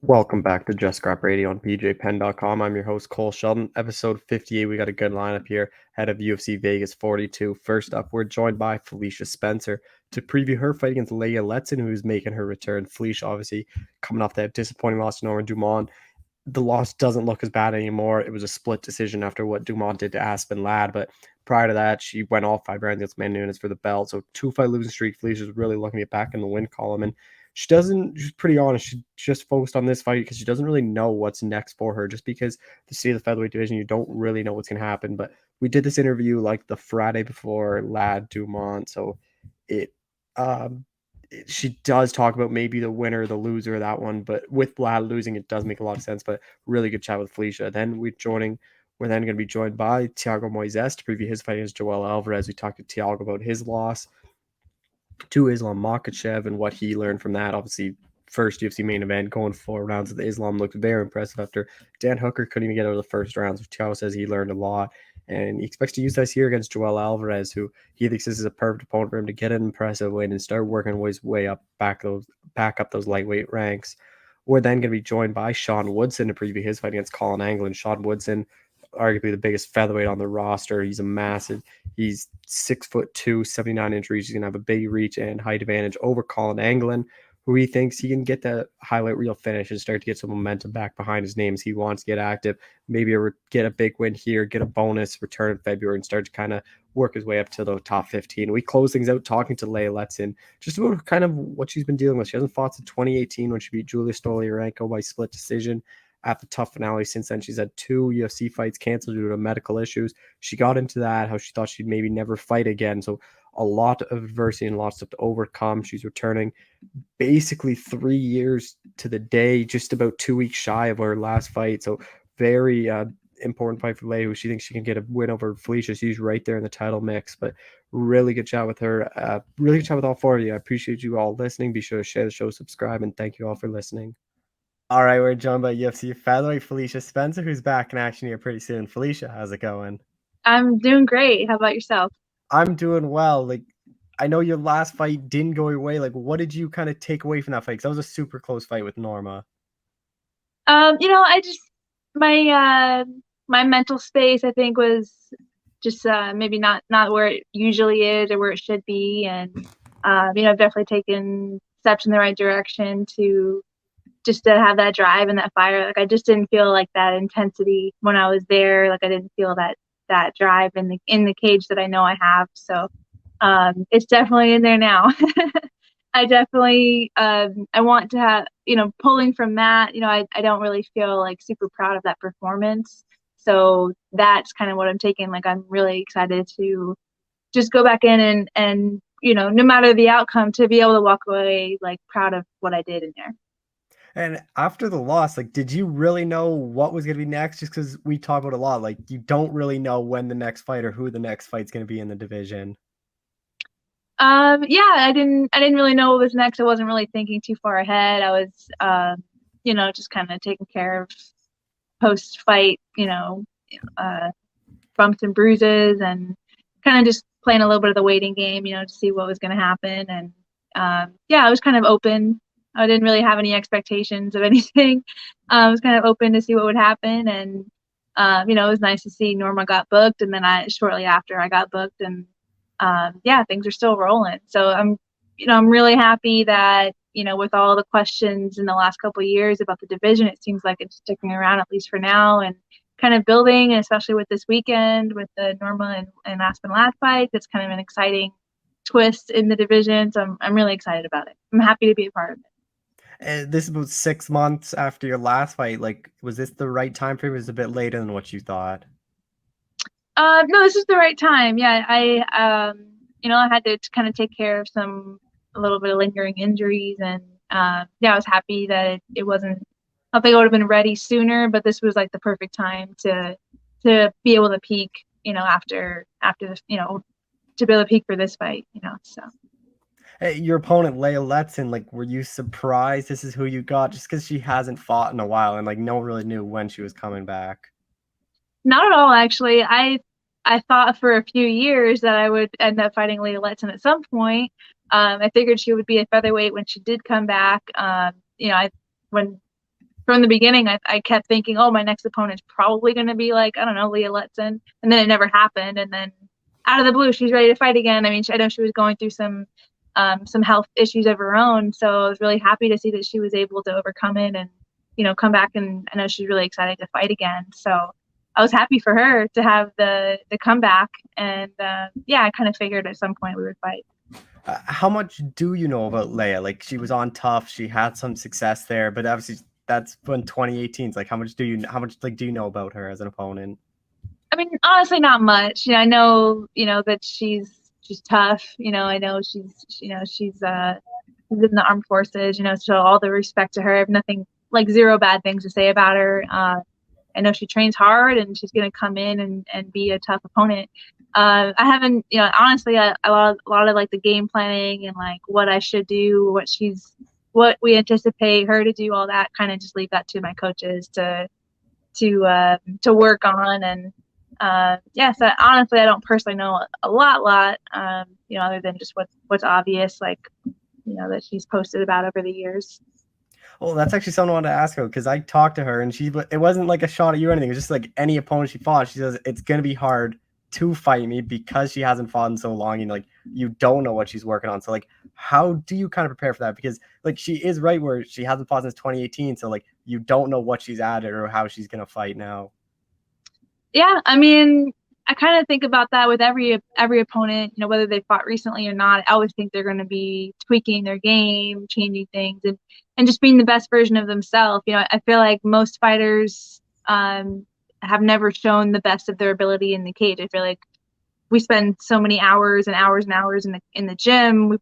Welcome back to Just Scrap Radio on BJPenn.com. I'm your host, Cole Shelton. Episode 58. We got a good lineup here ahead of UFC Vegas 42. First up, we're joined by Felicia Spencer to preview her fight against Leah Letson, who's making her return. Felicia, obviously, coming off that disappointing loss to Norma Dumont. The loss doesn't look as bad anymore. It was a split decision after what Dumont did to Aspen Ladd, but prior to that, she went all 5 rounds against Man Nunes for the belt. So 2-fight losing streak. Felicia's really looking to get back in the win column, and she's pretty honest. She just focused on this fight because she doesn't really know what's next for her. Just because the state of the featherweight division, you don't really know what's going to happen. But we did this interview like the Friday before Ladd Dumont, so it um she does talk about maybe the winner, the loser of that one, but with Ladd losing, it does make a lot of sense. But really good chat with Felicia. Then we're then going to be joined by Thiago Moises to preview his fight against Joelle Alvarez. We talked to Thiago about his loss to Islam Makhachev and what he learned from that. Obviously, first UFC main event, going 4 rounds of the Islam looked very impressive after Dan Hooker couldn't even get out of the first round. So Thiago says he learned a lot, and he expects to use this here against Joelle Alvarez, who he thinks this is a perfect opponent for him to get an impressive win and start working his way up, back up those lightweight ranks. We're then going to be joined by Sean Woodson to preview his fight against Colin Anglin. Sean Woodson, arguably the biggest featherweight on the roster. He's 6'2", 79-inch reach. He's gonna have a big reach and height advantage over Colin Anglin, who he thinks he can get the highlight reel finish and start to get some momentum back behind his name as he wants to get active. Maybe get a big win here, get a bonus return in February, and start to kind of work his way up to the top 15. We close things out talking to Leah Letson just about kind of what she's been dealing with. She hasn't fought since 2018 when she beat Julia Stoliarenko by split decision at the tough finale. Since then, she's had 2 UFC fights canceled due to medical issues. She got into that, how she thought she'd maybe never fight again. So a lot of adversity and lots of to overcome. She's returning basically 3 years to the day, just about 2 weeks shy of her last fight. So very important fight for Leia, who she thinks she can get a win over Felicia. She's right there in the title mix, but really good chat with her. Really good chat with all four of you. I appreciate you all listening. Be sure to share the show, subscribe, and thank you all for listening. All right, we're joined by UFC featherweight Felicia Spencer, who's back in action here pretty soon. Felicia, how's it going? I'm doing great. How about yourself? I'm doing well. Like, I know your last fight didn't go your way. Like, what did you kind of take away from that fight? Because that was a super close fight with Norma. I just my mental space I think was just maybe not where it usually is or where it should be, and I've definitely taken steps in the right direction to just to have that drive and that fire. Like I just didn't feel like that intensity when I was there. Like I didn't feel that drive in the cage that I know I have. So it's definitely in there now. I definitely I want to have, pulling from that, I don't really feel like super proud of that performance. So that's kind of what I'm taking. Like I'm really excited to just go back in and no matter the outcome, to be able to walk away like proud of what I did in there. And after the loss, like, did you really know what was going to be next? Just because we talk about a lot, like, you don't really know when the next fight or who the next fight's going to be in the division. Yeah, I didn't really know what was next. I wasn't really thinking too far ahead. I was just kind of taking care of post fight, uh, bumps and bruises, and kind of just playing a little bit of the waiting game, to see what was going to happen. And yeah, I was kind of open. I didn't really have any expectations of anything. I was kind of open to see what would happen. And it was nice to see Norma got booked, and then shortly after I got booked, and yeah, things are still rolling. So I'm really happy that, with all the questions in the last couple of years about the division, it seems like it's sticking around at least for now, and kind of building, and especially with this weekend with the Norma and Aspen Ladd fight. That's kind of an exciting twist in the division. So I'm really excited about it. I'm happy to be a part of it. And this is about 6 months after your last fight. Like, was this the right time frame? Or was it a bit later than what you thought? No, this is the right time. Yeah, I had to kind of take care of a little bit of lingering injuries, and yeah, I was happy that it wasn't. I don't think I would have been ready sooner, but this was like the perfect time to be able to peak. After this, to be able to peak for this fight. So. Hey, your opponent, Leah Letson, like, were you surprised this is who you got? Just because she hasn't fought in a while and, like, no one really knew when she was coming back. Not at all, actually. I thought for a few years that I would end up fighting Leah Letson at some point. I figured she would be a featherweight when she did come back. When from the beginning, I kept thinking, oh, my next opponent's probably going to be like, I don't know, Leah Letson. And then it never happened. And then out of the blue, she's ready to fight again. I mean, I know she was going through some health issues of her own. So I was really happy to see that she was able to overcome it and, come back. And I know she's really excited to fight again. So I was happy for her to have the comeback. And yeah, I kind of figured at some point we would fight. How much do you know about Leah? Like, she was on Tough, she had some success there, but obviously that's when 2018. Like, how much do you know about her as an opponent? I mean, honestly, not much. I know, that she's tough. I know she's in the armed forces. So all the respect to her. I have nothing, like, zero bad things to say about her. I know she trains hard and she's going to come in and be a tough opponent. I haven't, honestly, a lot of like the game planning and like what I should do, what we anticipate her to do, all that, kind of just leave that to my coaches to work on. And yeah, so honestly, I don't personally know a lot, other than just what's obvious, like, that she's posted about over the years. Well, that's actually something I wanted to ask her, because I talked to her and it wasn't like a shot at you or anything. It was just like any opponent she fought. She says it's going to be hard to fight me because she hasn't fought in so long, and like you don't know what she's working on. So like, how do you kind of prepare for that? Because like she is right where she hasn't fought since 2018. So like you don't know what she's added or how she's going to fight now. Yeah, I mean, I kind of think about that with every opponent, whether they fought recently or not. I always think they're going to be tweaking their game, changing things, and just being the best version of themselves. I feel like most fighters have never shown the best of their ability in the cage. I feel like we spend so many hours and hours and hours in the gym.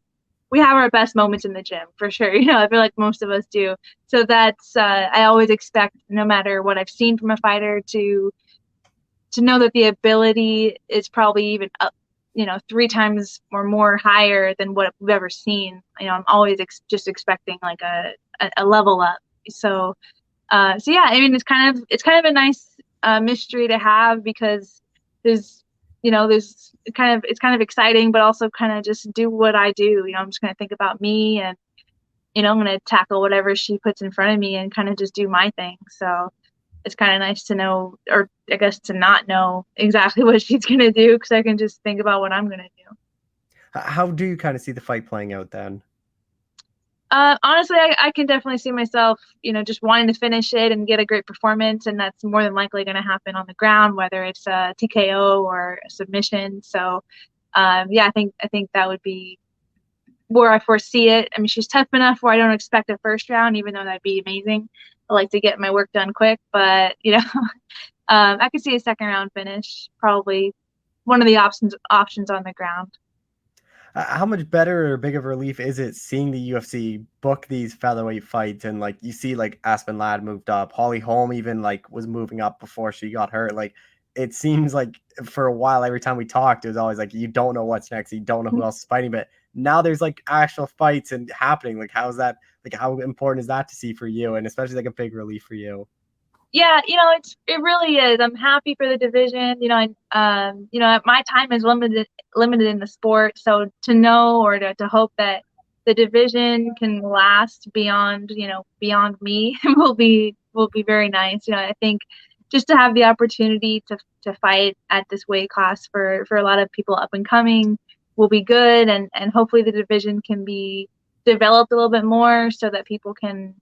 We have our best moments in the gym for sure. I feel like most of us do. So that's I always expect, no matter what I've seen from a fighter, to know that the ability is probably even up, 3 times or more higher than what we've ever seen. I'm always just expecting like a level up. So yeah, I mean, it's kind of a nice mystery to have, because there's it's kind of exciting, but also kind of just do what I do. I'm just going to think about me, and I'm going to tackle whatever she puts in front of me and kind of just do my thing. So it's kind of nice to know, or I guess to not know exactly what she's going to do, because I can just think about what I'm going to do. How do you kind of see the fight playing out then? Honestly, I can definitely see myself, just wanting to finish it and get a great performance, and that's more than likely going to happen on the ground, whether it's a TKO or a submission. So, yeah, I think that would be where I foresee it. I mean, she's tough enough where I don't expect a first round, even though that'd be amazing. I like to get my work done quick, but I could see a second round finish, probably one of the options on the ground. How much better or big of a relief is it seeing the UFC book these featherweight fights, and like you see like Aspen Ladd moved up, Holly Holm even like was moving up before she got hurt. Like it seems like for a while, every time we talked, it was always like you don't know what's next, you don't know who else is fighting, but now there's like actual fights and happening. Like how's that? Like how important is that to see for you, and especially like a big relief for you? Yeah, it really is. I'm happy for the division. My time is limited in the sport, so to know, or to hope that the division can last beyond me will be very nice. I think just to have the opportunity to fight at this weight class for a lot of people up and coming will be good, and hopefully the division can be developed a little bit more, so that people can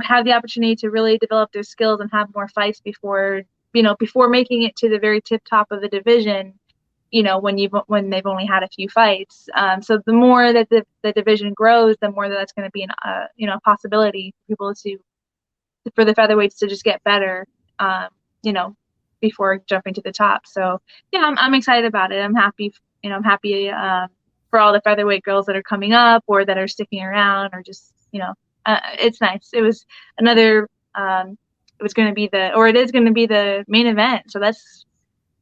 have the opportunity to really develop their skills and have more fights before making it to the very tip top of the division, when they've only had a few fights. So the more that the division grows, the more that's going to be a possibility for people for the featherweights to just get better, before jumping to the top. So yeah, I'm excited about it. I'm happy, for all the featherweight girls that are coming up or that are sticking around, or just, it's nice. It was another, it was going to be it is going to be the main event. So that's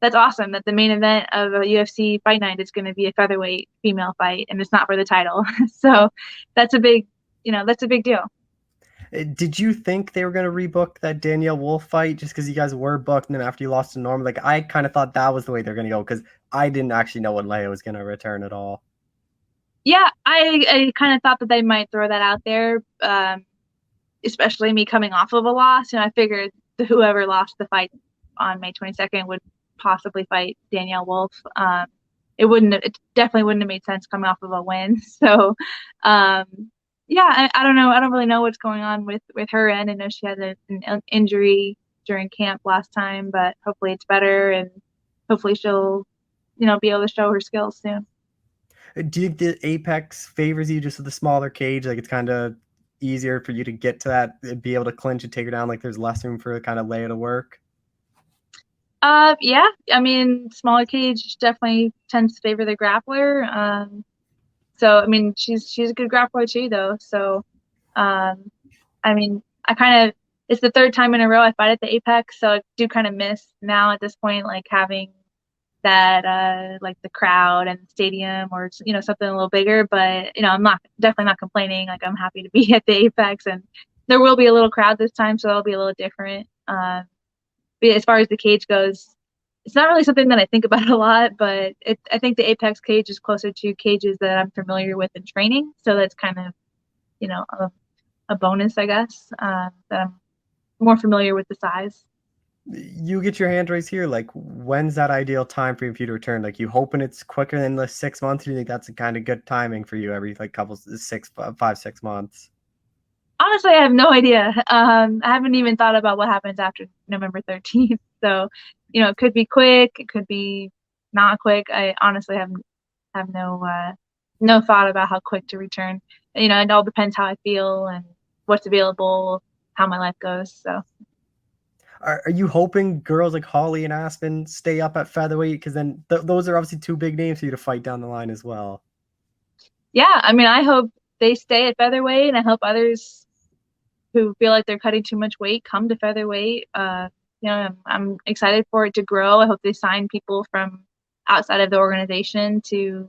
awesome that the main event of a UFC fight night is going to be a featherweight female fight, and it's not for the title. So that's a big deal. Did you think they were going to rebook that Danielle Wolf fight just because you guys were booked, and then after you lost to Norm? Like I kind of thought that was the way they're going to go, because I didn't actually know when Leia was going to return at all. Yeah, I kind of thought that they might throw that out there. especially me coming off of a loss. I figured whoever lost the fight on May 22nd would possibly fight Danielle Wolf. It definitely wouldn't have made sense coming off of a win. So, yeah, I don't know. I don't really know what's going on with her end. I know she had an injury during camp last time, but hopefully it's better, and hopefully she'll, be able to show her skills soon. Do you think the Apex favors you just with the smaller cage? Like it's kind of easier for you to get to that, be able to clinch and take her down. Like there's less room for kind of lay to work. Yeah. I mean, smaller cage definitely tends to favor the grappler. So I mean, she's a good grappler too, though. So, I mean, it's the third time in a row I fight at the Apex, so I do kind of miss now at this point, like having that like the crowd and stadium, or something a little bigger. But I'm definitely not complaining. Like I'm happy to be at the Apex, and there will be a little crowd this time, so that'll be a little different. But as far as the cage goes, it's not really something that I think about a lot, but I think the Apex cage is closer to cages that I'm familiar with in training, so that's kind of a bonus, I guess, that I'm more familiar with the size. You get your hand raised here. Like, when's that ideal time for you to return? Like, you hoping it's quicker than the 6 months? Or do you think that's a kind of good timing for you every like couple 5, 6 months? Honestly, I have no idea. I haven't even thought about what happens after November 13th. So, it could be quick, it could be not quick. I honestly have no thought about how quick to return. It all depends how I feel and what's available, how my life goes. So. Are you hoping girls like Holly and Aspen stay up at featherweight? Because then those are obviously two big names for you to fight down the line as well. Yeah, I mean, I hope they stay at featherweight, and I hope others who feel like they're cutting too much weight come to featherweight. I'm excited for it to grow. I hope they sign people from outside of the organization to,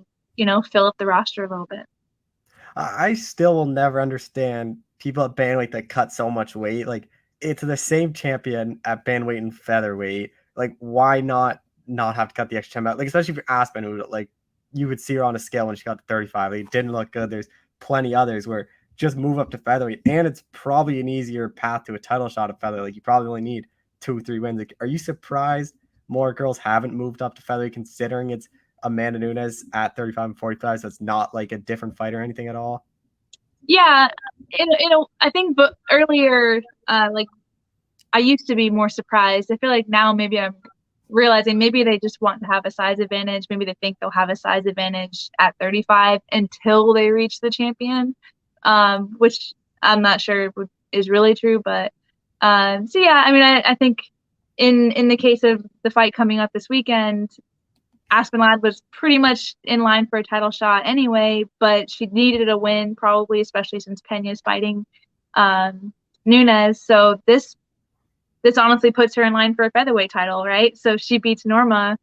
fill up the roster a little bit. I still will never understand people at bantamweight that cut so much weight. Like it's the same champion at bantamweight and featherweight. Like why not have to cut the extra 10 out? Like especially for Aspen, who like you would see her on a scale when she got to 35. Like, it didn't look good. There's plenty others where just move up to featherweight, and it's probably an easier path to a title shot at featherweight. Like you probably only need 2 or 3 wins. Like, are you surprised more girls haven't moved up to featherweight, considering it's Amanda Nunes at 35 and 45, so it's not like a different fight or anything at all? Yeah, I think, but earlier, like I used to be more surprised. I feel like now maybe I'm realizing maybe they just want to have a size advantage. Maybe they think they'll have a size advantage at 35 until they reach the champion, which I'm not sure is really true. But so yeah, I mean, I think in the case of the fight coming up this weekend, Aspen Ladd was pretty much in line for a title shot anyway, but she needed a win probably, especially since Pena's fighting Nunes. So this honestly puts her in line for a featherweight title, right? So if she beats Norma,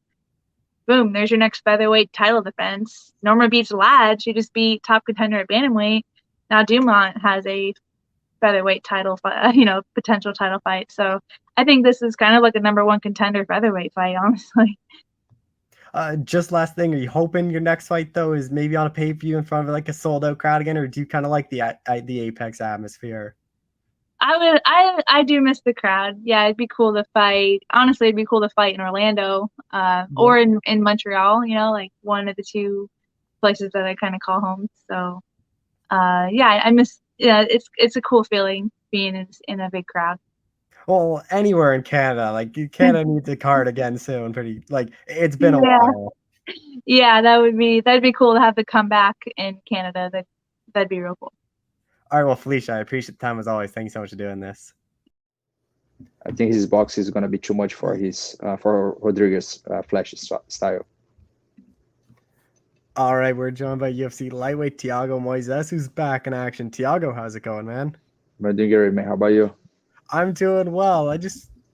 boom, there's your next featherweight title defense. Norma beats Ladd, she just beat top contender at bantamweight. Now Dumont has a featherweight title, potential title fight. So I think this is kind of like a number one contender featherweight fight, honestly. Just last thing, are you hoping your next fight though is maybe on a pay-per-view in front of like a sold out crowd again, or do you kind of like the Apex atmosphere? I do miss the crowd. Yeah, it'd be cool to fight. Honestly, it'd be cool to fight in Orlando, or in Montreal. Like one of the two places that I kind of call home. So, yeah, I miss. Yeah, it's a cool feeling being in a big crowd. Well, anywhere in Canada, like Canada needs a card again soon. Pretty like it's been a Yeah, while. yeah, that'd be cool to have the comeback in Canada. That'd be real cool. All right, well, Felicia, I appreciate the time as always. Thanks so much for doing this. I think his box is going to be too much for his for Rodriguez flashy style. All right, we're joined by UFC lightweight Thiago Moises, who's back in action. Thiago, how's it going, man? I'm doing great, man. How about you? I'm doing well.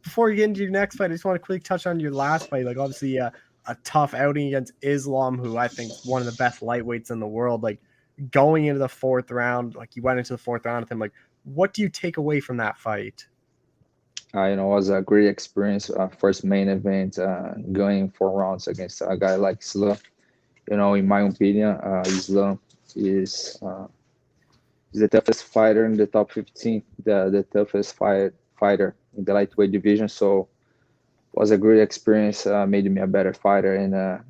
Before you get into your next fight, I just want to quickly touch on your last fight. Like, obviously, a tough outing against Islam, who I think is one of the best lightweights in the world. Like, going into the 4th round, like you went into the 4th round with him. Like, what do you take away from that fight? It was a great experience. First main event, going 4 rounds against a guy like Islam. In my opinion, Islam is He's the toughest fighter in the top 15, the toughest fighter in the lightweight division. So was a great experience. Made me a better fighter, and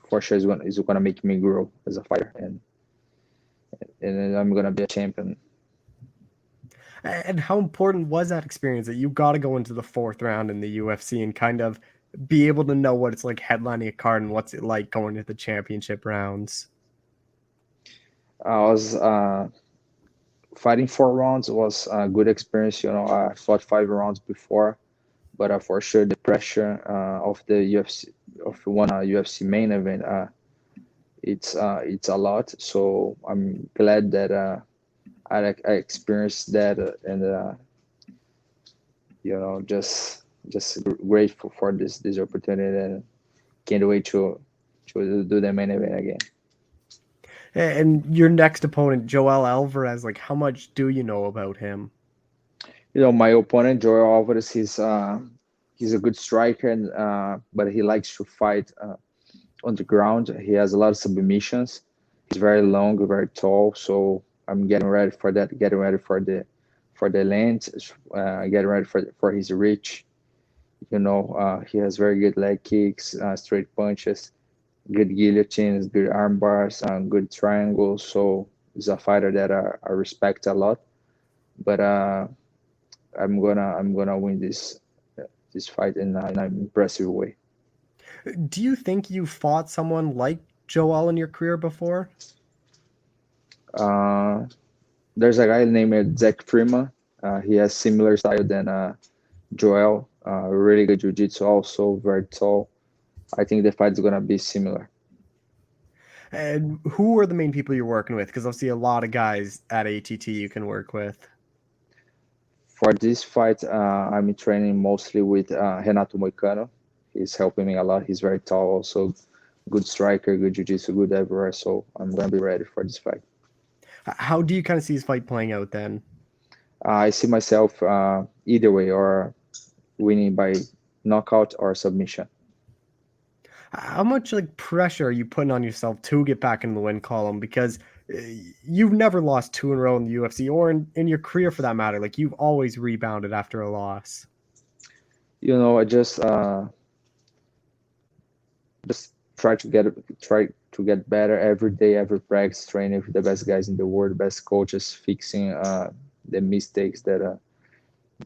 for sure is gonna make me grow as a fighter, and I'm gonna be a champion. And how important was that experience that you got to go into the fourth round in the UFC and kind of be able to know what it's like headlining a card and what's it like going to the championship rounds? I was fighting 4 rounds was a good experience. I fought 5 rounds before, but for sure the pressure of the UFC of one UFC main event, it's a lot. So I'm glad that I experienced that, and just grateful for this opportunity, and can't wait to do the main event again. And your next opponent, Joelle Alvarez, like how much do you know about him? My opponent Joelle Alvarez, he's a good striker, and but he likes to fight on the ground. He has a lot of submissions. He's very long, very tall. So I'm getting ready for that. Getting ready for the length. Getting ready for his reach. He has very good leg kicks, straight punches, good guillotines, good arm bars, good triangles. So he's a fighter that I respect a lot. But I'm gonna win this fight in an impressive way. Do you think you fought someone like Joelle in your career before? Uh, there's a guy named Zach Freeman. He has similar style than Joel. Really good jiu-jitsu, also very tall. I think the fight's gonna be similar. And who are the main people you're working with? Because obviously a lot of guys at ATT you can work with. For this fight, I'm training mostly with Renato Moicano. He's helping me a lot. He's very tall, also good striker, good jiu-jitsu, good everywhere. So I'm gonna be ready for this fight. How do you kind of see his fight playing out then? I see myself either way, or winning by knockout or submission. How much like pressure are you putting on yourself to get back in the win column? Because you've never lost two in a row in the UFC or in your career for that matter. Like you've always rebounded after a loss. I just try to get better every day, every practice, training with the best guys in the world, best coaches, fixing the mistakes that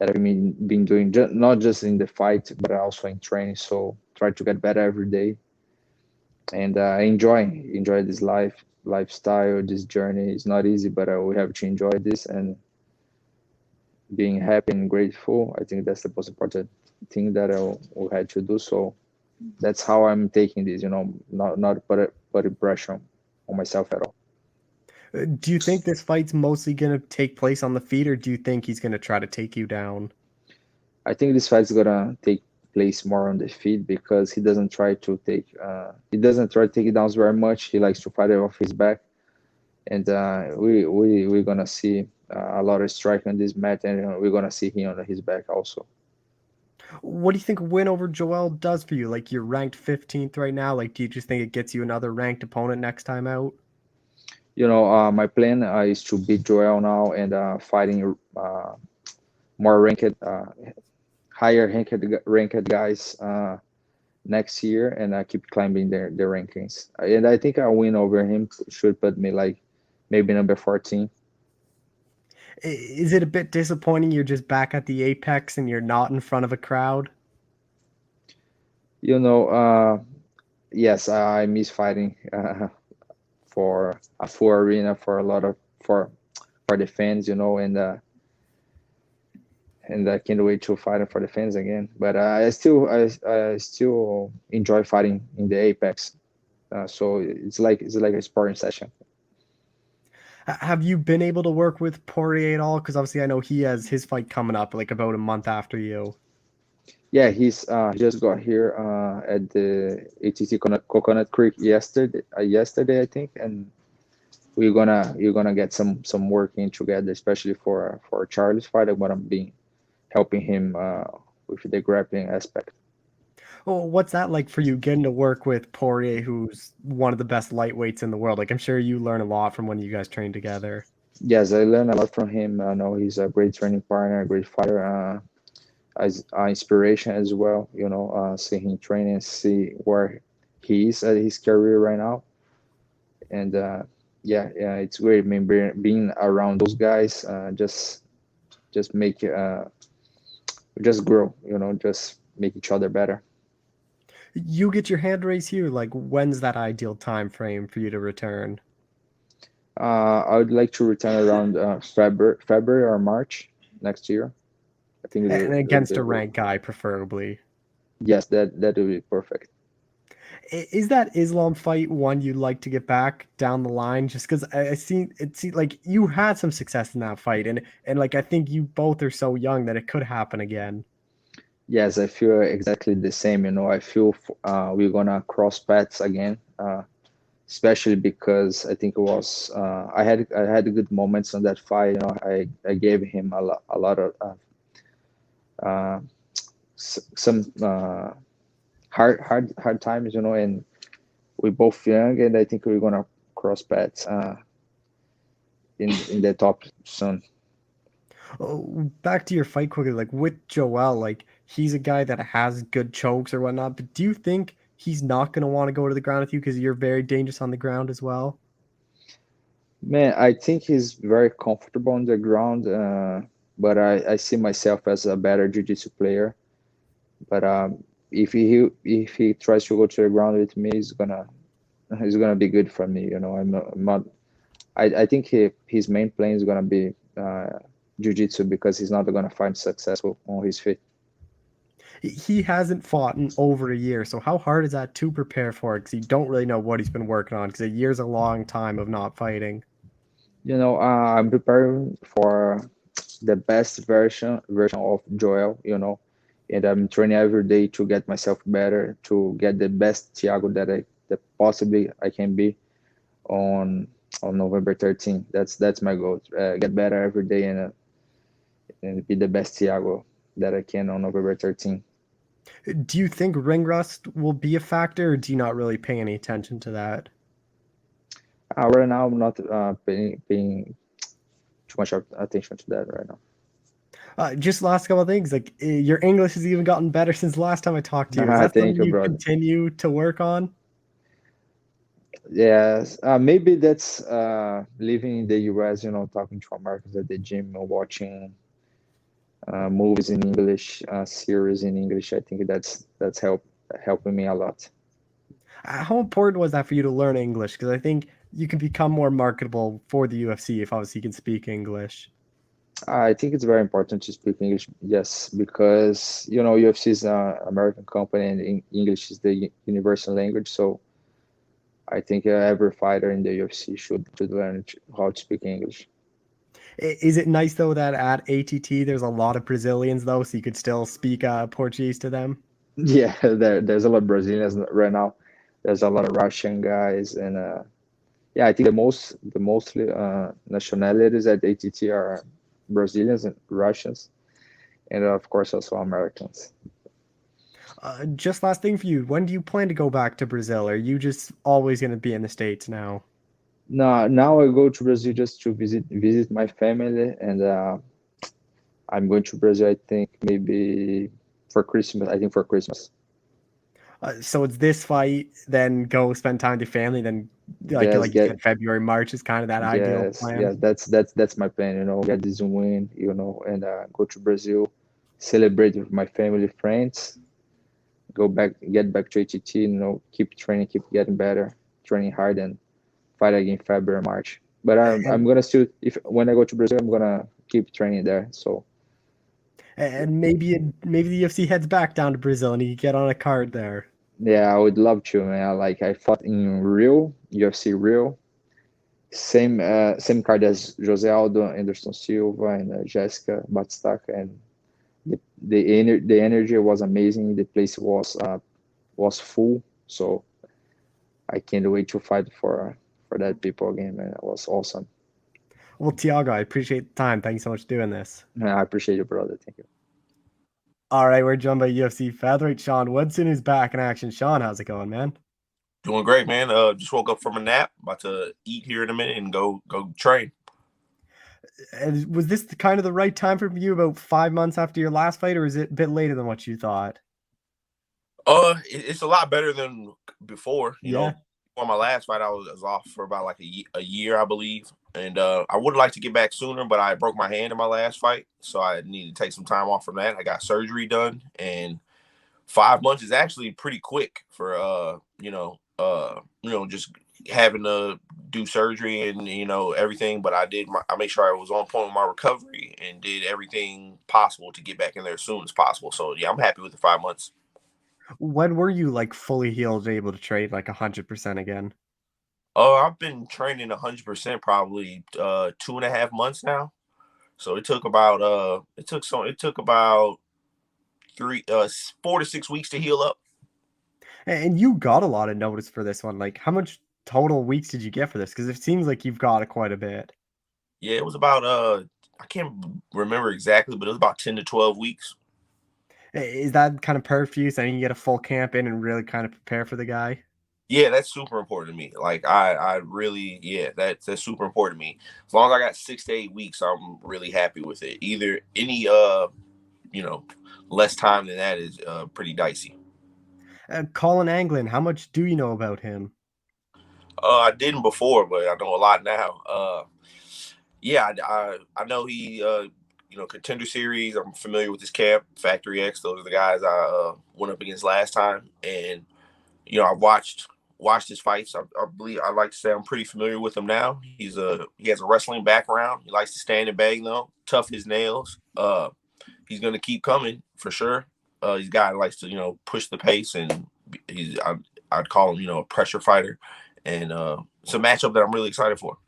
I've been doing, not just in the fight but also in training. So try to get better every day, and enjoy this lifestyle. This journey is not easy, but we have to enjoy this, and being happy and grateful. I think that's the most important thing that we had to do. So that's how I'm taking this. Not put pressure on myself at all. Do you think this fight's mostly going to take place on the feet, or do you think he's going to try to take you down? I think this fight's gonna take place more on the feet, because he doesn't try to take it down very much. He likes to fight it off his back, and we're gonna see a lot of strike on this mat, and we're gonna see him on his back also. What do you think a win over Joel does for you? Like you're ranked 15th right now. Like, do you just think it gets you another ranked opponent next time out? My plan is to beat Joel now, and fighting more higher ranked guys next year, and I keep climbing the rankings. And I think a win over him should put me like maybe number 14. Is it a bit disappointing you're just back at the apex and you're not in front of a crowd? Yes, I miss fighting for a full arena, for a lot of for the fans, and I can't wait to fight for the fans again. But I still enjoy fighting in the apex. So it's like a sparring session. Have you been able to work with Poirier at all? Because obviously I know he has his fight coming up like about a month after you. Yeah, he just got here at the ATT Coconut Creek yesterday I think, and we're gonna get some working together, especially for Charlie's fight. I'm gonna be helping him with the grappling aspect. Well, what's that like for you getting to work with Poirier, who's one of the best lightweights in the world? Like I'm sure you learn a lot from when you guys train together. Yes, I learned a lot from him. I know he's a great training partner, a great fighter, as inspiration as well. See him train and see where he is at his career right now. And yeah, it's great. I mean, being around those guys, just make just grow. Just make each other better. You get your hand raised here. Like, when's that ideal time frame for you to return? I would like to return around February or March next year. I think And against a the ranked guy, preferably. yes, that would be perfect. Is that Islam fight one you'd like to get back down the line? Just because I see it, see like you had some success in that fight, and like I think you both are so young that it could happen again. Yes, I feel exactly the same. I feel we're gonna cross paths again, especially because I think it was I had good moments on that fight. I gave him a lot of uh, some hard times. And we're both young, and I think we're gonna cross paths in the top soon. Oh, back to your fight quickly, like with Joel, like he's a guy that has good chokes or whatnot, but do you think he's not going to want to go to the ground with you because you're very dangerous on the ground as well? Man, I think he's very comfortable on the ground, but I see myself as a better jiu-jitsu player. But if he tries to go to the ground with me, he's gonna be good for me. I'm not. I think his main plan is gonna be jiu-jitsu because he's not gonna find successful on his feet. He hasn't fought in over a year, so how hard is that to prepare for? Because you don't really know what he's been working on. Because a year's a long time of not fighting. I'm preparing for the best version of Joel. And I'm training every day to get myself better, to get the best Thiago that possibly I can be on November 13th. That's my goal. Get better every day and be the best Thiago that I can on November 13th. Do you think ring rust will be a factor, or do you not really pay any attention to that? Right now, I'm not paying too much attention to that right now. Just last couple of things, like your English has even gotten better since the last time I talked to you. Is that Thank something you, you brother. continue to work on? Yes, maybe that's living in the US, talking to Americans at the gym and watching movies in English, series in English. I think that's helping me a lot. How important was that for you to learn English? Because I think you can become more marketable for the UFC if obviously you can speak English. I think it's very important to speak English, yes, because UFC is an American company and English is the universal language. So I think every fighter in the UFC should learn how to speak English. Is it nice though that at ATT there's a lot of Brazilians though, so you could still speak Portuguese to them? Yeah, there's a lot of Brazilians right now. There's a lot of Russian guys, and yeah, I think the mostly nationalities at ATT are Brazilians and Russians, and of course also Americans. Just last thing for you, when do you plan to go back to Brazil? Are you just always going to be in the States now? Now I go to Brazil just to visit my family, and I'm going to Brazil. I think maybe for Christmas. I think for Christmas. So it's this fight, then go spend time with your family, then Yes, like you said, February, March is kind of that ideal plan. yes. That's my plan. Get this win. And go to Brazil, celebrate with my family, friends. Get back to ATT. Keep training, keep getting better, training hard, and fight again February, March. But I'm And gonna still, if when I go to Brazil, I'm gonna keep training there. So and maybe the UFC heads back down to Brazil and you get on a card there. yeah, I would love to, man. Like I fought in Rio, UFC Rio, same card as Jose Aldo, Anderson Silva, and Jessica Batistaca, and the energy was amazing. The place was full, so I can't wait to fight for that people again, man. It was awesome. Well, Tiago, I appreciate the time. Thank you so much for doing this. I appreciate it, brother. Thank you. All right, we're joined by UFC featherweight Sean Woodson, who's back in action. Sean, how's it going, man? Doing great, man. Just woke up from a nap. About to eat here in a minute and go train. And was this kind of the right time for you, about 5 months after your last fight, or is it a bit later than what you thought? It's a lot better than before. Yeah. For my last fight, I was off for about like a year, I believe. And I would like to get back sooner, but I broke my hand in my last fight, so I needed to take some time off from that. I got surgery done, and 5 months is actually pretty quick for just having to do surgery and everything. But I made sure I was on point with my recovery and did everything possible to get back in there as soon as possible. So yeah, I'm happy with the 5 months. When were you like fully healed, able to trade like 100% again? I've been training 100% probably 2.5 months now. So it took about three 4 to 6 weeks to heal up. And you got a lot of notice for this one. Like, how much total weeks did you get for this? Because it seems like you've got it quite a bit. Yeah, it was about I can't remember exactly, but it was about 10 to 12 weeks. Is that kind of perfect for you? So you can get a full camp in and really kind of prepare for the guy? Yeah, that's super important to me. Like I really, yeah, that's super important to me. As long as I got 6 to 8 weeks, I'm really happy with it. Either any you know, less time than that is pretty dicey. Colin Anglin, how much do you know about him? I didn't before, but I know a lot now. Yeah, I know he Contender Series. I'm familiar with his camp, Factory X. Those are the guys I went up against last time, and I watched his fights. I believe I like to say I'm pretty familiar with him now. He has a wrestling background. He likes to stand and bang though. Tough as nails. He's gonna keep coming for sure. He's a guy that likes to push the pace, and I'd call him a pressure fighter, and it's a matchup that I'm really excited for.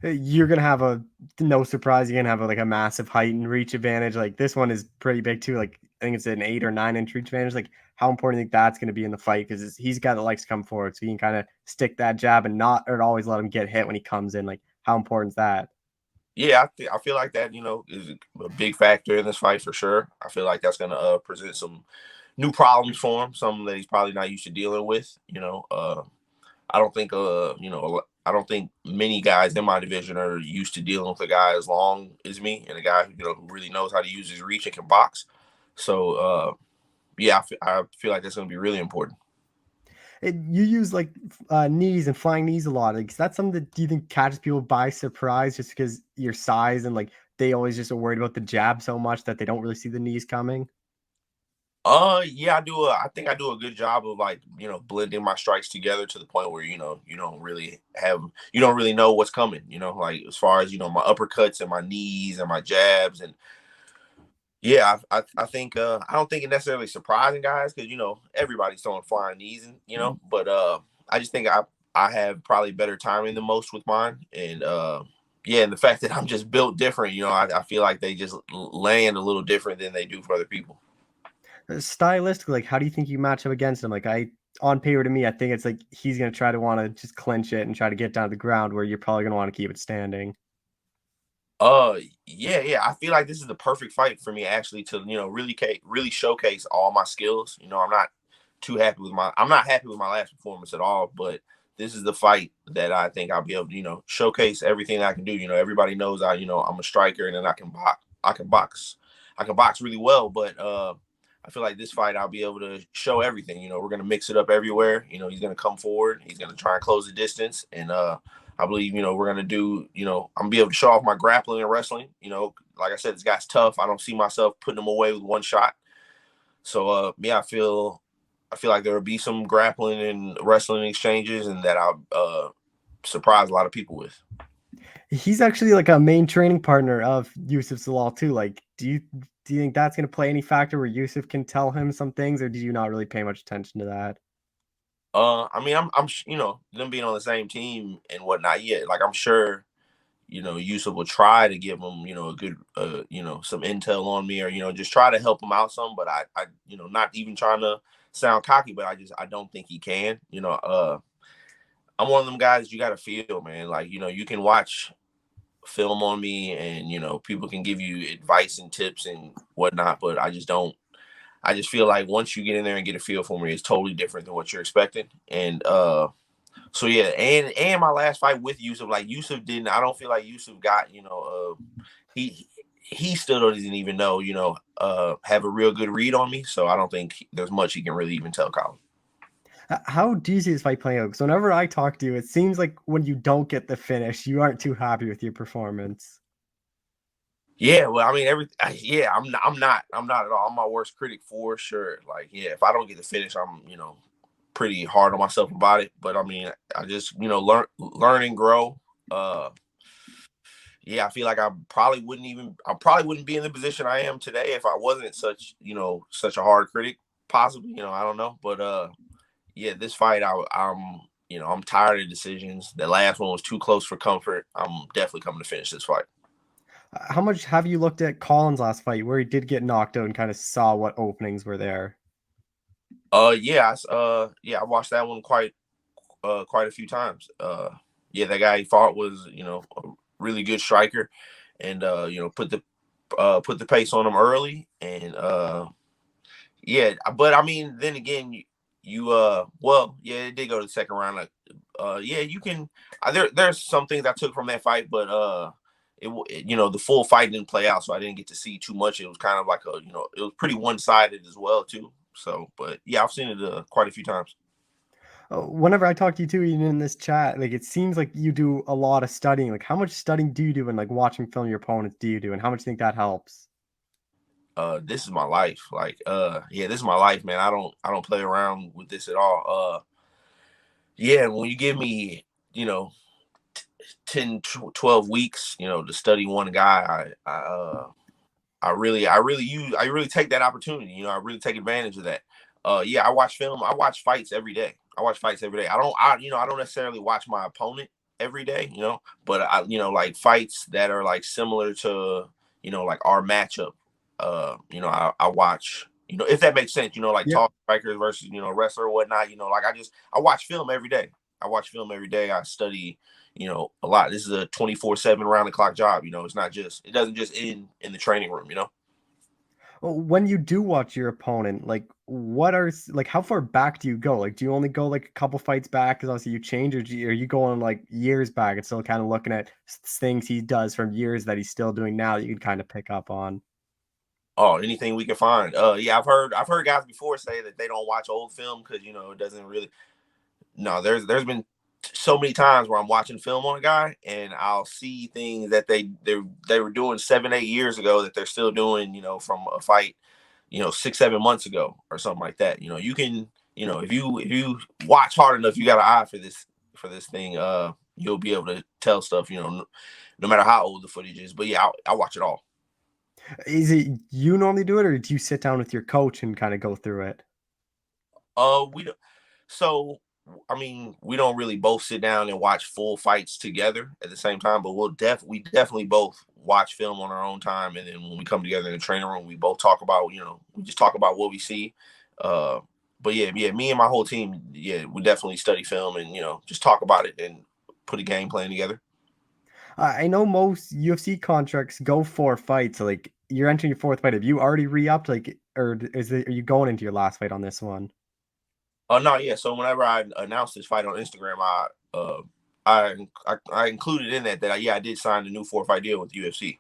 You're gonna have no surprise, you're gonna have like a massive height and reach advantage. Like this one is pretty big too. Like I think it's an 8 or 9 inch reach advantage. Like how important do you think that's gonna be in the fight? Because he's a guy that likes to come forward, so he can kind of stick that jab and not or always let him get hit when he comes in. Like how important is that? Yeah, I feel like that is a big factor in this fight for sure. I feel like that's gonna present some new problems for him, something that he's probably not used to dealing with. I don't think I don't think many guys in my division are used to dealing with a guy as long as me and a guy who really knows how to use his reach and can box. So yeah, I feel like that's going to be really important. You use like knees and flying knees a lot. Like is that something that do you think catches people by surprise just because your size and like they always just are worried about the jab so much that they don't really see the knees coming? Yeah, I think I do a good job of like, blending my strikes together to the point where, you don't really know what's coming, like as far as, my uppercuts and my knees and my jabs. And yeah, I think, I don't think it necessarily surprising guys because, everybody's throwing flying knees and, but I just think I have probably better timing than most with mine. And, yeah, and the fact that I'm just built different, I feel like they just land a little different than they do for other people. Stylistically, like how do you think you match up against him? Like on paper to me, I think it's like he's gonna try to want to just clinch it and try to get down to the ground where you're probably gonna want to keep it standing. Yeah. I feel like this is the perfect fight for me actually to really showcase all my skills. I'm not happy with my last performance at all, but this is the fight that I think I'll be able to showcase everything I can do. Everybody knows I'm a striker and then I can box really well, but I feel like this fight I'll be able to show everything. We're gonna mix it up everywhere. He's gonna come forward. He's gonna try and close the distance, and I believe we're gonna do. I'm gonna be able to show off my grappling and wrestling. Like I said, this guy's tough. I don't see myself putting him away with one shot. So yeah, I feel like there will be some grappling and wrestling exchanges, and that I'll surprise a lot of people with. He's actually like a main training partner of Yusuf Zalal too. Like, do you think that's gonna play any factor where Yusuf can tell him some things, or do you not really pay much attention to that? I mean, them being on the same team and whatnot. Yeah, like I'm sure Yusuf will try to give him, a good, some intel on me or, just try to help him out some. But I, not even trying to sound cocky, but I don't think he can. I'm one of them guys you got to feel, man. Like, you can watch film on me and, people can give you advice and tips and whatnot, but I just feel like once you get in there and get a feel for me, it's totally different than what you're expecting. And, So yeah, and my last fight with Yusuf, like Yusuf didn't. I don't feel like Yusuf got, he still doesn't even know, have a real good read on me. So I don't think there's much he can really even tell Colin. How do you see this fight playing out? Because whenever I talk to you, it seems like when you don't get the finish, you aren't too happy with your performance. Yeah, well, I mean, I'm not at all. I'm my worst critic for sure. Like, yeah, if I don't get the finish, I'm, pretty hard on myself about it. But I mean, I just, learn and grow. Yeah, I feel like I probably wouldn't be in the position I am today if I wasn't such a hard critic. Possibly, I don't know. But yeah, this fight, I'm tired of decisions. The last one was too close for comfort. I'm definitely coming to finish this fight. How much have you looked at Colin's last fight where he did get knocked out and kind of saw what openings were there? Yeah, I watched that one quite a few times. Yeah, that guy he fought was, a really good striker, and put the pace on him early, and yeah, but I mean, then again, well, yeah, it did go to the second round. Like, yeah, you can. There's some things I took from that fight, but the full fight didn't play out, so I didn't get to see too much. It was kind of like it was pretty one-sided as well too. So, but yeah, I've seen it quite a few times. Whenever I talk to you too, even in this chat, like it seems like you do a lot of studying. Like, how much studying do you do and like watching film your opponents do you do, and how much do you think that helps? This is my life. Like, yeah, this is my life, man. I don't play around with this at all. Yeah, when you give me, 10, 12 weeks, to study one guy, I really take that opportunity. I really take advantage of that. Yeah, I watch film. I watch fights every day. I don't necessarily watch my opponent every day, but like fights that are like similar to, like our matchup. I watch, if that makes sense, like Yeah. tall strikers versus, wrestler or whatnot, like I watch film every day. I study, a lot. This is a 24/7 round the clock job. It doesn't just end in the training room, When you do watch your opponent, like how far back do you go? Like, do you only go like a couple fights back because obviously you change, or are you going like years back and still kind of looking at things he does from years that he's still doing now that you can kind of pick up on? Oh, anything we can find. Yeah, I've heard guys before say that they don't watch old film because it doesn't really. No, there's been so many times where I'm watching film on a guy and I'll see things that they were doing 7-8 years ago that they're still doing, from a fight, 6-7 months ago or something like that. You can, if you watch hard enough, you got an eye for this thing. You'll be able to tell stuff, no matter how old the footage is. But yeah, I watch it all. Is it you normally do it, or do you sit down with your coach and kind of go through it? We don't. So, I mean, we don't really both sit down and watch full fights together at the same time, but we definitely both watch film on our own time, and then when we come together in the training room, we both talk about, we just talk about what we see. But yeah, me and my whole team, yeah, we definitely study film and just talk about it and put a game plan together. I know most UFC contracts go 4 fights. So, like, you're entering your fourth fight. Have you already re-upped? Like, or are you going into your last fight on this one? Oh no, yeah. So whenever I announced this fight on Instagram, I included in that I did sign the new 4-fight deal with UFC.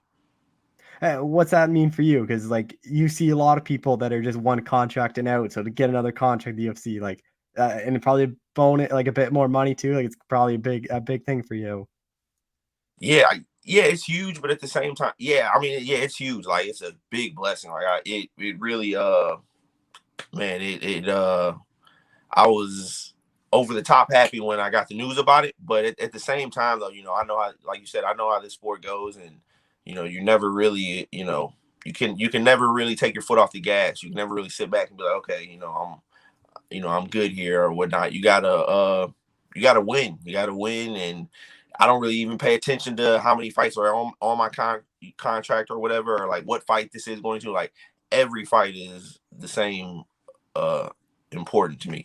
What's that mean for you? Because like you see a lot of people that are just one contract and out. So to get another contract, the UFC, like, and probably bonus like a bit more money too. Like it's probably a big thing for you. Yeah, it's huge, but at the same time, yeah, I mean, yeah, it's huge. Like it's a big blessing. Like it really, man, I was over the top happy when I got the news about it. But at the same time, though, I know how, like you said, I know how this sport goes, and you never really, you can never really take your foot off the gas. You can never really sit back and be like, okay, I'm good here or whatnot. You gotta win. You gotta win, and I don't really even pay attention to how many fights are on my contract or whatever, or like what fight this is going to. Like every fight is the same important to me.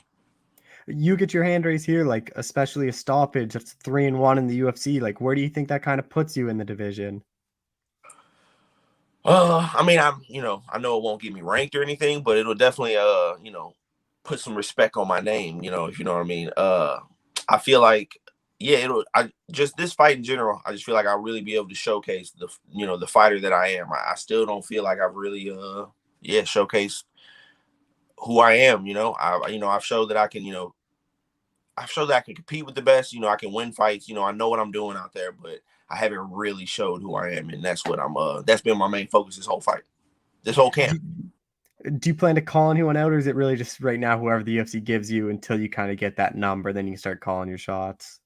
You get your hand raised here, like especially a stoppage. That's 3-1 in the UFC. Like, where do you think that kind of puts you in the division? I mean, I know it won't get me ranked or anything, but it'll definitely, put some respect on my name, if you know what I mean. I feel like, yeah, just this fight in general, I just feel like I'll really be able to showcase the fighter that I am. I still don't feel like I've really, showcased who I am. I've showed that I can, I've showed that I can compete with the best. I can win fights. I know what I'm doing out there, but I haven't really showed who I am, and that's what that's been my main focus this whole fight, this whole camp. Do you plan to call anyone out, or is it really just right now whoever the UFC gives you until you kind of get that number, then you can start calling your shots?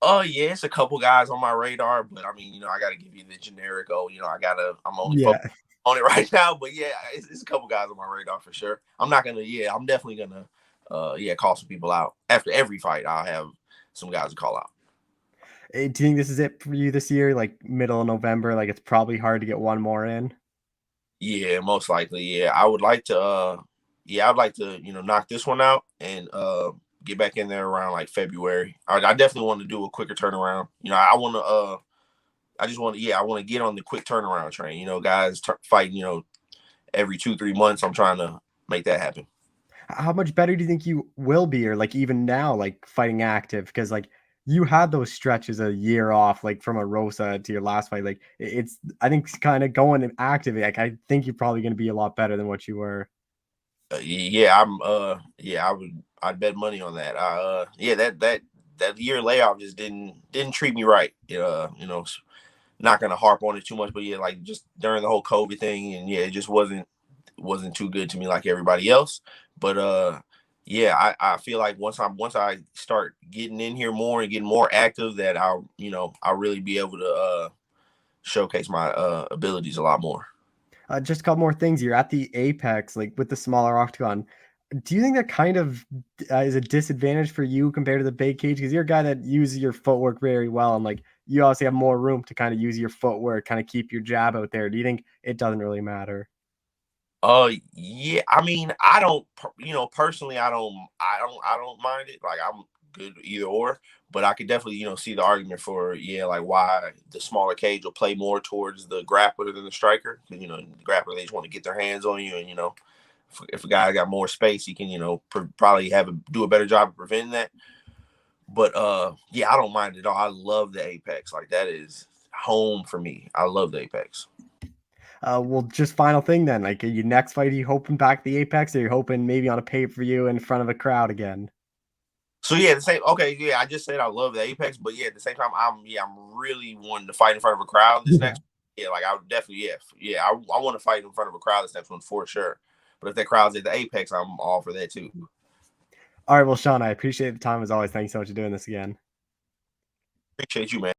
Oh yeah, it's a couple guys on my radar, but I mean, I got to give you the generic. I'm only focused on it right now, but yeah, it's a couple guys on my radar for sure. I'm definitely gonna, call some people out after every fight. I'll have some guys to call out. Do you think this is it for you this year, like middle of November? Like it's probably hard to get one more in. Yeah, most likely. Yeah, I would like to. I'd like to, knock this one out and get back in there around like February. I definitely want to do a quicker turnaround. I want to. I want to get on the quick turnaround train. Guys fighting, every 2-3 months. I'm trying to make that happen. How much better do you think you will be, or like even now, like fighting active? Because like you had those stretches a year off, like from a Rosa to your last fight. Like I think kind of going active. Like I think you're probably going to be a lot better than what you were. I'd bet money on that. That year layoff just didn't treat me right. Not gonna harp on it too much, but yeah, like just during the whole COVID thing, and yeah, it just wasn't too good to me like everybody else. But I feel like once I start getting in here more and getting more active, that I'll really be able to showcase my abilities a lot more. Just a couple more things. You're at the Apex, like with the smaller octagon. Do you think that kind of is a disadvantage for you compared to the big cage? Because you're a guy that uses your footwork very well, and like you obviously have more room to kind of use your footwork, kind of keep your jab out there. Do you think it doesn't really matter? Yeah. I mean, I don't. Personally, I don't mind it. Like I'm good either or. But I could definitely, see the argument for like why the smaller cage will play more towards the grappler than the striker. Because the grappler, they just want to get their hands on you, and if a guy got more space, he can probably do a better job of preventing that. But I don't mind it at all. I love the Apex. Like that is home for me. I love the Apex. Well, just final thing then. Like, your next fight, are you hoping back the Apex, or are you hoping maybe on a pay-per-view in front of a crowd again? So the same. Okay, yeah, I just said I love the Apex, but yeah, at the same time, I'm really wanting to fight in front of a crowd this next. Yeah, like I would definitely, I want to fight in front of a crowd this next one for sure. But if that crowd's at the Apex, I'm all for that too. All right, well, Sean, I appreciate the time as always. Thanks so much for doing this again. Appreciate you, man.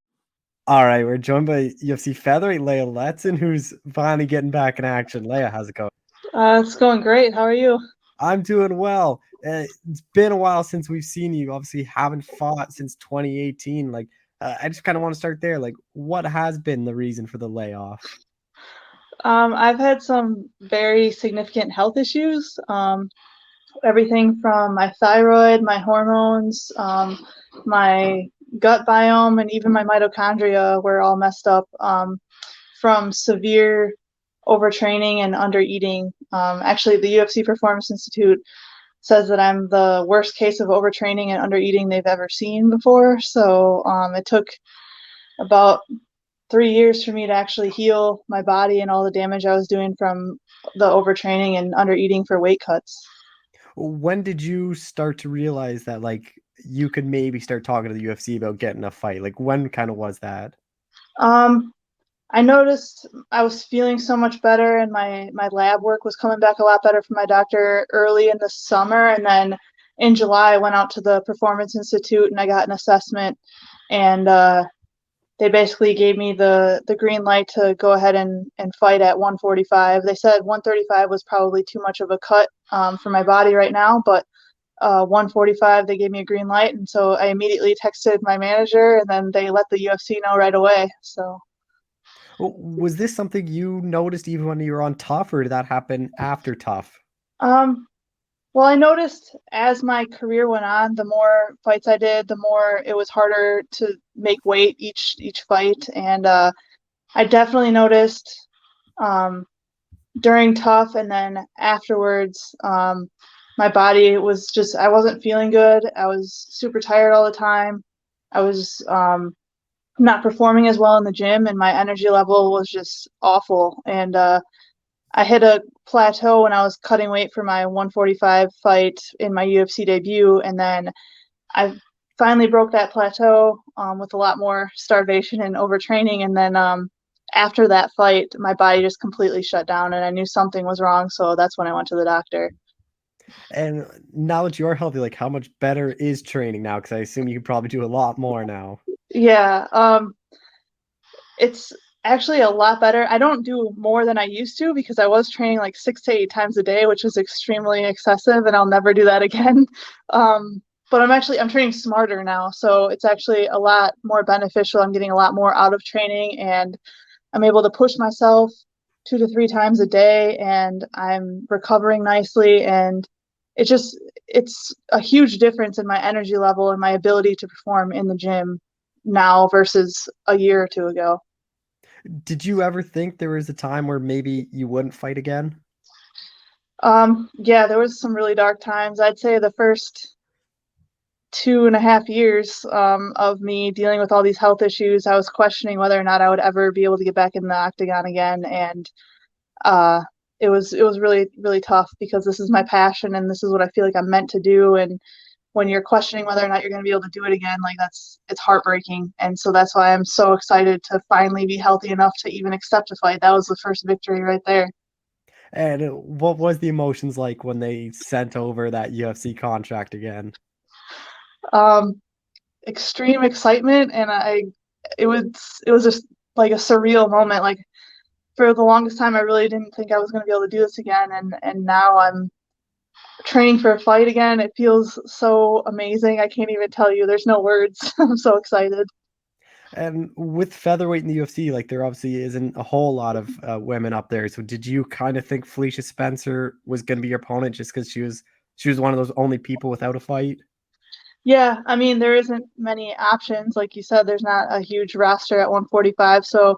All right, we're joined by UFC featherweight Leah Letson, who's finally getting back in action. Leah, how's it going? It's going great. How are you? I'm doing well. It's been a while since we've seen you. Obviously, haven't fought since 2018. Like, I just kind of want to start there. Like, what has been the reason for the layoff? I've had some very significant health issues. Everything from my thyroid, my hormones, my gut biome, and even my mitochondria were all messed up from severe overtraining and undereating. Actually, the UFC Performance Institute says that I'm the worst case of overtraining and undereating they've ever seen before. So it took about 3 years for me to actually heal my body and all the damage I was doing from the overtraining and undereating for weight cuts. When did you start to realize that, like, you could maybe start talking to the UFC about getting a fight? Like, when kind of was that? I noticed I was feeling so much better, and my lab work was coming back a lot better from my doctor early in the summer. And then in July, I went out to the Performance Institute and I got an assessment, and they basically gave me the green light to go ahead and fight at 145. They said 135 was probably too much of a cut for my body right now, but 145, they gave me a green light. And so I immediately texted my manager, and then they let the UFC know right away. So. Was this something you noticed even when you were on Tough, or did that happen after Tough? Well, I noticed as my career went on, the more fights I did, the more it was harder to make weight each fight. And I definitely noticed during Tough, and then afterwards, my body was just, I wasn't feeling good. I was super tired all the time. I was not performing as well in the gym, and my energy level was just awful. And I hit a plateau when I was cutting weight for my 145 fight in my UFC debut, and then I finally broke that plateau with a lot more starvation and overtraining. And then after that fight, my body just completely shut down, and I knew something was wrong. So that's when I went to the doctor. And now that you are healthy, like how much better is training now? Because I assume you can probably do a lot more now. Yeah, it's actually a lot better. I don't do more than I used to because I was training like 6 to 8 times a day, which was extremely excessive, and I'll never do that again. But I'm training smarter now, so it's actually a lot more beneficial. I'm getting a lot more out of training, and I'm able to push myself 2 to 3 times a day, and I'm recovering nicely. And it's a huge difference in my energy level and my ability to perform in the gym now versus a year or two ago. Did you ever think there was a time where maybe you wouldn't fight again? Yeah, there was some really dark times. I'd say the first 2.5 years of me dealing with all these health issues, I was questioning whether or not I would ever be able to get back in the octagon again. And it was really, really tough because this is my passion and this is what I feel like I'm meant to do. And when you're questioning whether or not you're going to be able to do it again, like it's heartbreaking. And so that's why I'm so excited to finally be healthy enough to even accept a fight. That was the first victory right there. And what was the emotions like when they sent over that UFC contract again? Extreme excitement, and it was just like a surreal moment. Like for the longest time, I really didn't think I was going to be able to do this again, and now I'm training for a fight again. It feels so amazing. I can't even tell you. There's no words. I'm so excited. And with featherweight in the UFC, like there obviously isn't a whole lot of women up there. So did you kind of think Felicia Spencer was going to be your opponent just because she was one of those only people without a fight? Yeah, I mean, there isn't many options. Like you said, there's not a huge roster at 145. So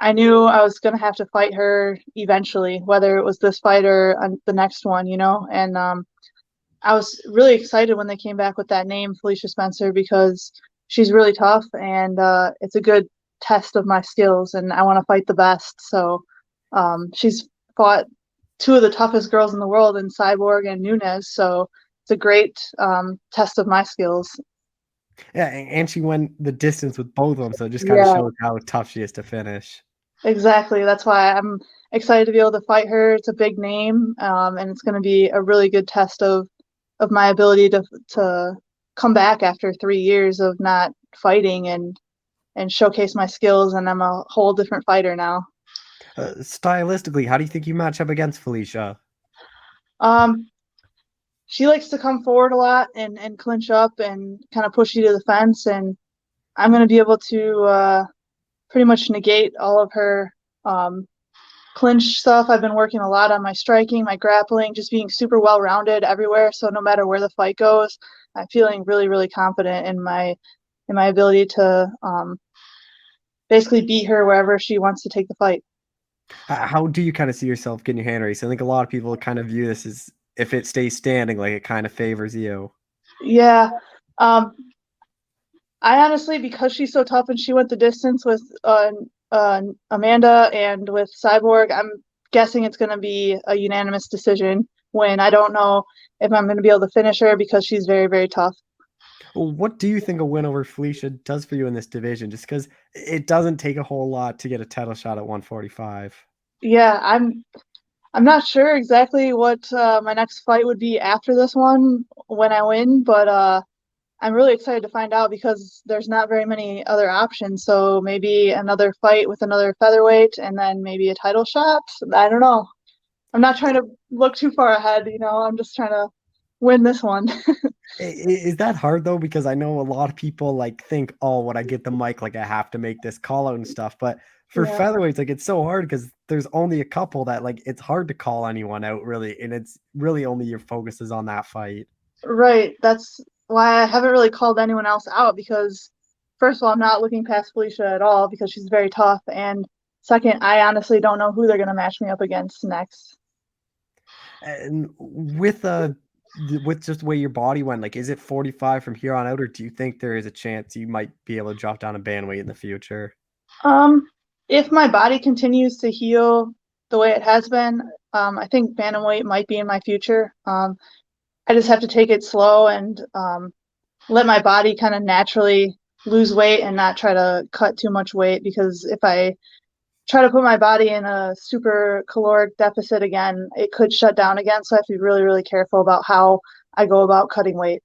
I knew I was going to have to fight her eventually, whether it was this fight or the next one, And I was really excited when they came back with that name, Felicia Spencer, because she's really tough, and it's a good test of my skills, and I want to fight the best. So she's fought two of the toughest girls in the world in Cyborg and Nunes. So it's a great test of my skills. Yeah, and she went the distance with both of them, so it just kind of Yeah, shows how tough she is to finish. exactly. That's why I'm excited to be able to fight her. It's a big name, and it's going to be a really good test of my ability to come back after 3 years of not fighting and showcase my skills. And I'm a whole different fighter now. Stylistically, how do you think you match up against Felicia? Um, she likes to come forward a lot and clinch up and kind of push you to the fence. And I'm going to be able to pretty much negate all of her clinch stuff. I've been working a lot on my striking, my grappling, just being super well-rounded everywhere. So no matter where the fight goes, I'm feeling really, really confident in my ability to basically beat her wherever she wants to take the fight. How do you kind of see yourself getting your hand raised? I think a lot of people kind of view this as if it stays standing, like it kind of favors you. Yeah. I honestly, because she's so tough and she went the distance with Amanda and with Cyborg, I'm guessing it's going to be a unanimous decision when I don't know if I'm going to be able to finish her because she's very, very tough. What do you think a win over Felicia does for you in this division? Just because it doesn't take a whole lot to get a title shot at 145. Yeah, I'm not sure exactly what my next fight would be after this one when I win, but I'm really excited to find out because there's not very many other options. So maybe another fight with another featherweight and then maybe a title shot. I don't know. I'm not trying to look too far ahead, I'm just trying to win this one. Is that hard though? Because I know a lot of people like think, oh, when I get the mic, like I have to make this call out and stuff. But for Yeah. featherweights, like it's so hard because there's only a couple that like it's hard to call anyone out really, and it's really only your focus is on that fight. Right. That's why I haven't really called anyone else out because first of all, I'm not looking past Felicia at all because she's very tough. And second, I honestly don't know who they're going to match me up against next. And with with just the way your body went, like, is it 45 from here on out, or do you think there is a chance you might be able to drop down a band weight in the future? If my body continues to heal the way it has been, I think bantamweight might be in my future. I just have to take it slow and let my body kind of naturally lose weight and not try to cut too much weight, because if I try to put my body in a super caloric deficit again, it could shut down again. So I have to be really, really careful about how I go about cutting weight.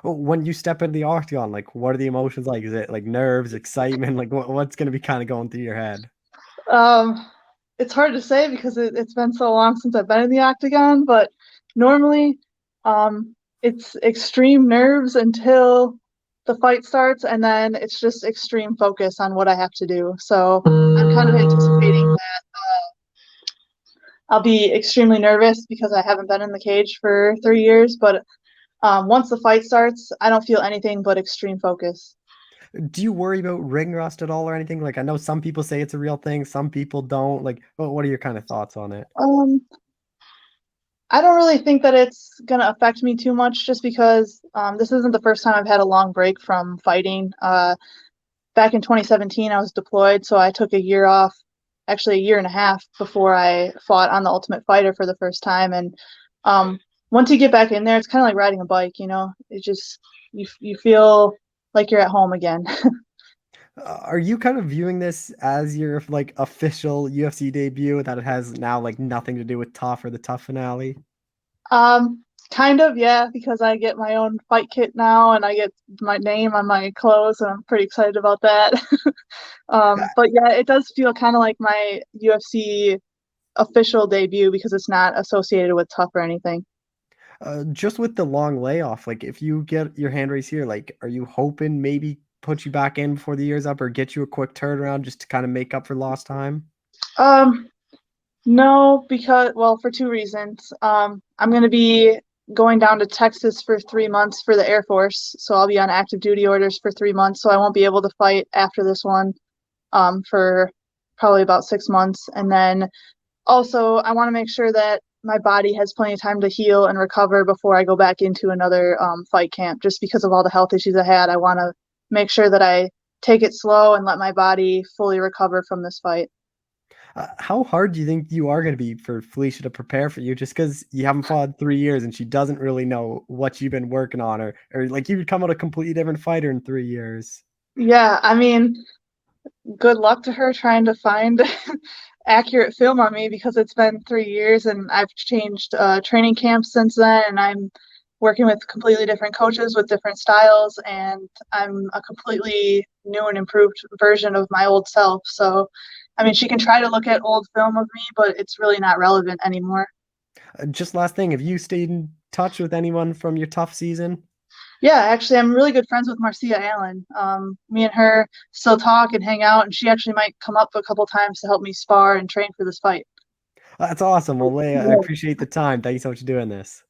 When you step into the octagon, like, what are the emotions like? Is it like nerves, excitement? Like, what's going to be kind of going through your head? It's hard to say because it's been so long since I've been in the octagon, but normally it's extreme nerves until the fight starts, and then it's just extreme focus on what I have to do. So I'm kind of anticipating that I'll be extremely nervous because I haven't been in the cage for 3 years, but once the fight starts, I don't feel anything but extreme focus. Do you worry about ring rust at all or anything? Like, I know some people say it's a real thing, some people don't. Like, what are your kind of thoughts on it? I don't really think that it's gonna affect me too much, just because this isn't the first time I've had a long break from fighting. Back in 2017, I was deployed, so I took a year off, actually a year and a half, before I fought on The Ultimate Fighter for the first time. And once you get back in there, it's kind of like riding a bike, you know? It just, you feel like you're at home again. Are you kind of viewing this as your like official UFC debut, that it has now like nothing to do with Tough or the Tough finale? Kind of, yeah, because I get my own fight kit now and I get my name on my clothes, and I'm pretty excited about that. But yeah, it does feel kind of like my UFC official debut because it's not associated with Tough or anything. Just with the long layoff, like if you get your hand raised here, like are you hoping maybe put you back in before the year's up or get you a quick turnaround just to kind of make up for lost time? Um, no, because, well, for two reasons. I'm going to be going down to Texas for 3 months for the Air Force, so I'll be on active duty orders for 3 months, so I won't be able to fight after this one for probably about 6 months. And then also, I want to make sure that my body has plenty of time to heal and recover before I go back into another fight camp. Just because of all the health issues I had, I want to make sure that I take it slow and let my body fully recover from this fight. How hard do you think you are going to be for Felicia to prepare for you, just because you haven't fought in 3 years and she doesn't really know what you've been working on, or like you would come out a completely different fighter in 3 years? Yeah, I mean, good luck to her trying to find accurate film on me, because it's been 3 years and I've changed training camps since then, and I'm working with completely different coaches with different styles, and I'm a completely new and improved version of my old self. So, I mean, she can try to look at old film of me, but it's really not relevant anymore. Just last thing, have you stayed in touch with anyone from your Tough season? Yeah, actually, I'm really good friends with Marcia Allen. Me and her still talk and hang out, and she actually might come up a couple times to help me spar and train for this fight. That's awesome. Well, Leah, I appreciate the time. Thank you so much for doing this.